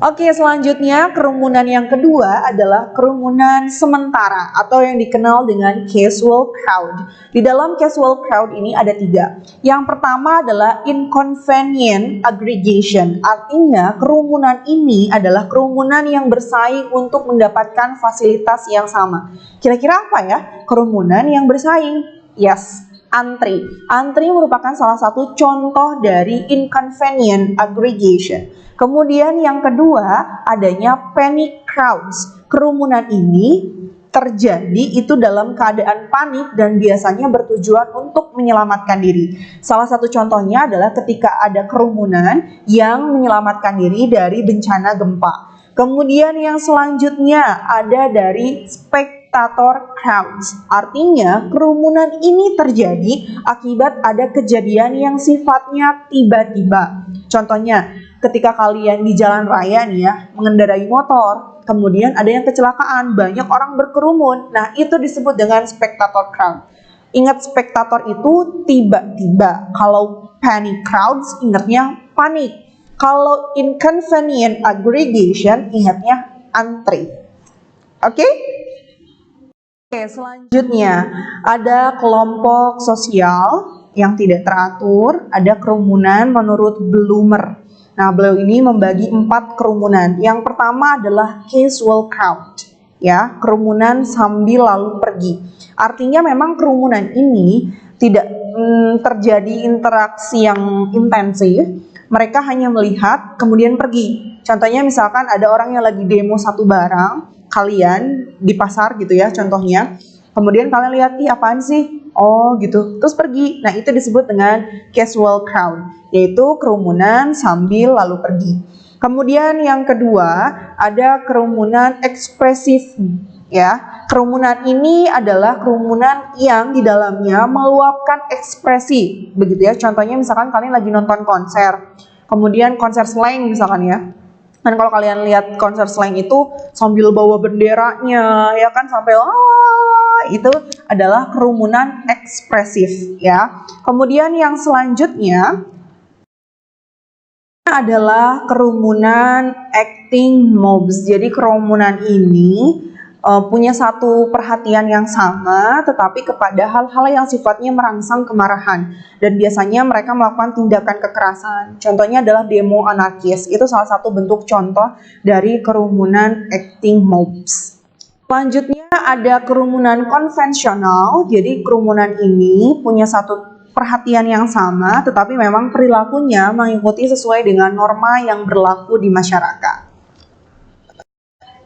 Oke, selanjutnya kerumunan yang kedua adalah kerumunan sementara atau yang dikenal dengan casual crowd. Di dalam casual crowd ini ada 3. Yang pertama adalah inconvenient aggregation. Artinya kerumunan ini adalah kerumunan yang bersaing untuk mendapatkan fasilitas yang sama. Kira-kira apa ya kerumunan yang bersaing? Yes, antri. Antri merupakan salah satu contoh dari inconvenient aggregation. Kemudian yang kedua adanya panic crowds. Kerumunan ini terjadi itu dalam keadaan panik dan biasanya bertujuan untuk menyelamatkan diri. Salah satu contohnya adalah ketika ada kerumunan yang menyelamatkan diri dari bencana gempa. Kemudian yang selanjutnya ada dari spectator crowds. Artinya kerumunan ini terjadi akibat ada kejadian yang sifatnya tiba-tiba. Contohnya ketika kalian di jalan raya nih ya, mengendarai motor, kemudian ada yang kecelakaan, banyak orang berkerumun. Nah, itu disebut dengan spectator crowd. Ingat, spectator itu tiba-tiba. Kalau panic crowds, ingatnya panik. Kalau inconvenient aggregation, ingatnya antri. Oke? Oke, selanjutnya ada kelompok sosial yang tidak teratur, ada kerumunan menurut Bloomer. Nah, beliau ini membagi 4 kerumunan. Yang pertama adalah casual crowd, ya, kerumunan sambil lalu pergi. Artinya memang kerumunan ini tidak terjadi interaksi yang intensif. Mereka hanya melihat kemudian pergi. Contohnya misalkan ada orang yang lagi demo satu barang, kalian di pasar gitu ya contohnya. Kemudian kalian lihat, ih apaan sih? Oh gitu, terus pergi. Nah, itu disebut dengan casual crowd, yaitu kerumunan sambil lalu pergi. Kemudian yang kedua ada kerumunan ekspresif, ya. Kerumunan ini adalah kerumunan yang di dalamnya meluapkan ekspresi, begitu ya. Contohnya misalkan kalian lagi nonton konser, kemudian konser slang misalkan ya. Dan kalau kalian lihat konser slang itu sambil bawa benderanya, ya kan, sampai itu adalah kerumunan ekspresif, ya. Kemudian yang selanjutnya adalah kerumunan acting mobs. Jadi kerumunan ini punya satu perhatian yang sama, tetapi kepada hal-hal yang sifatnya merangsang kemarahan. Dan biasanya mereka melakukan tindakan kekerasan. Contohnya adalah demo anarkis. Itu salah satu bentuk contoh dari kerumunan acting mobs. Selanjutnya ada kerumunan konvensional. Jadi kerumunan ini punya satu perhatian yang sama, tetapi memang perilakunya mengikuti sesuai dengan norma yang berlaku di masyarakat.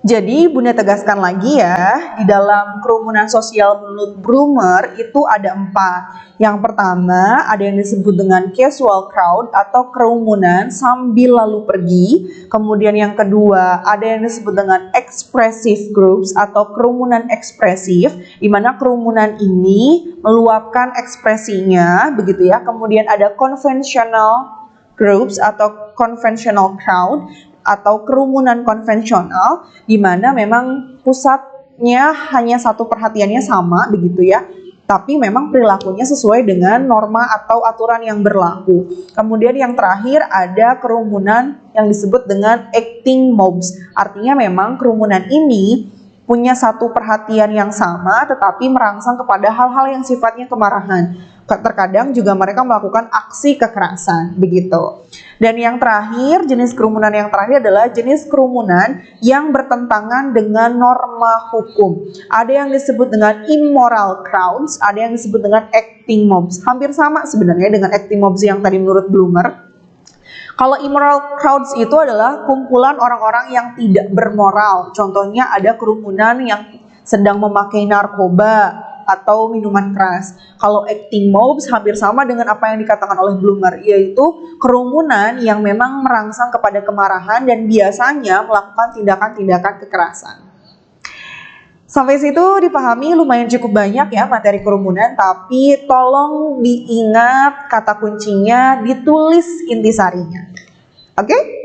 Jadi Bunda tegaskan lagi ya, di dalam kerumunan sosial menurut Bloomer itu ada 4. Yang pertama ada yang disebut dengan casual crowd atau kerumunan sambil lalu pergi. Kemudian yang kedua ada yang disebut dengan expressive groups atau kerumunan ekspresif, di mana kerumunan ini meluapkan ekspresinya, begitu ya. Kemudian ada conventional groups atau conventional crowd atau kerumunan konvensional, di mana memang pusatnya hanya satu perhatiannya sama, begitu ya, tapi memang perilakunya sesuai dengan norma atau aturan yang berlaku. Kemudian yang terakhir ada kerumunan yang disebut dengan acting mobs. Artinya memang kerumunan ini punya satu perhatian yang sama, tetapi merangsang kepada hal-hal yang sifatnya kemarahan. Terkadang juga mereka melakukan aksi kekerasan, begitu. Dan yang terakhir, jenis kerumunan yang terakhir adalah jenis kerumunan yang bertentangan dengan norma hukum. Ada yang disebut dengan immoral crowds, ada yang disebut dengan acting mobs. Hampir sama sebenarnya dengan acting mobs yang tadi menurut Bloomer. Kalau immoral crowds itu adalah kumpulan orang-orang yang tidak bermoral. Contohnya ada kerumunan yang sedang memakai narkoba atau minuman keras. Kalau acting mobs hampir sama dengan apa yang dikatakan oleh Bloomer, yaitu kerumunan yang memang merangsang kepada kemarahan dan biasanya melakukan tindakan-tindakan kekerasan. Sampai situ dipahami lumayan cukup banyak ya materi kerumunan, tapi tolong diingat kata kuncinya, ditulis intisarinya. Oke?